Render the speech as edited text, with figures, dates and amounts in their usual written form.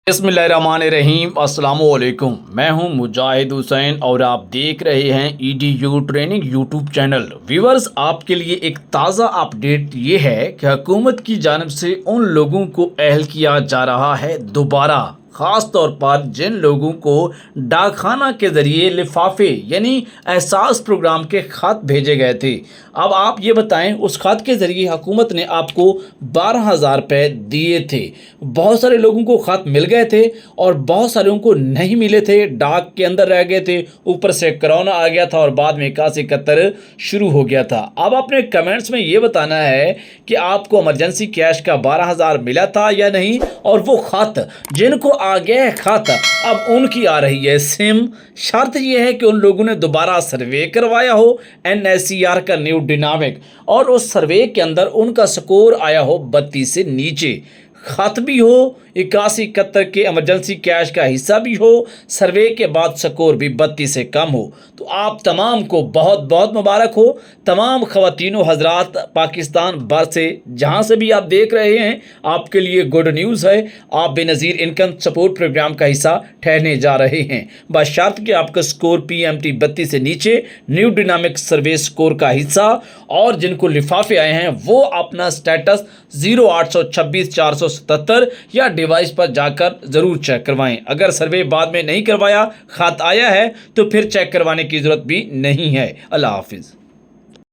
बिस्मिल्लाहिर्रहमानिर्रहीम। अस्सलाम वालेकुम। मैं हूं मुजाहिद हुसैन और आप देख रहे हैं EDU training YouTube channel. Viewers, आपके लिए एक ताज़ा अपडेट ये है कि हुकूमत की जानिब से उन लोगों को अहल किया जा रहा है दोबारा, ख़ास तौर पर जिन लोगों को डाकखाना के ज़रिए लिफाफे यानी एहसास प्रोग्राम के ख़त भेजे गए थे। अब आप ये बताएं, उस ख़त के ज़रिए हुकूमत ने आपको 12,000 रुपये दिए थे। बहुत सारे लोगों को ख़त मिल गए थे और बहुत सारे लोगों को नहीं मिले थे, डाक के अंदर रह गए थे, ऊपर से कोरोना आ गया था और बाद में 81 शुरू हो गया था। अब अपने कमेंट्स में ये बताना है कि आपको इमरजेंसी कैश का 12,000 मिला था या नहीं, और वो ख़त जिनको आ गया है खत अब उनकी आ रही है सिम। शर्त यह है कि उन लोगों ने दोबारा सर्वे करवाया हो NSCR का न्यू डिनामिक, और उस सर्वे के अंदर उनका स्कोर आया हो 32 से नीचे, खत भी हो 81 के इमरजेंसी कैश का हिस्सा भी हो, सर्वे के बाद स्कोर भी 32 से कम हो। तो आप तमाम को बहुत बहुत मुबारक हो। तमाम ख़वातीनो हजरात पाकिस्तान भर से जहां से भी आप देख रहे हैं, आपके लिए गुड न्यूज़ है। आप बेनज़ीर इनकम सपोर्ट प्रोग्राम का हिस्सा ठहरने जा रहे हैं, बशर्त कि आपका स्कोर PMT 32 से नीचे, न्यू डिनामिक सर्वे स्कोर का हिस्सा, और जिनको लिफाफे आए हैं वो अपना स्टेटस 0826 477 या डिवाइस पर जाकर ज़रूर चेक करवाएं। अगर सर्वे बाद में नहीं करवाया, खत आया है, तो फिर चेक करवाने की ज़रूरत भी नहीं है। अल्लाह हाफिज़।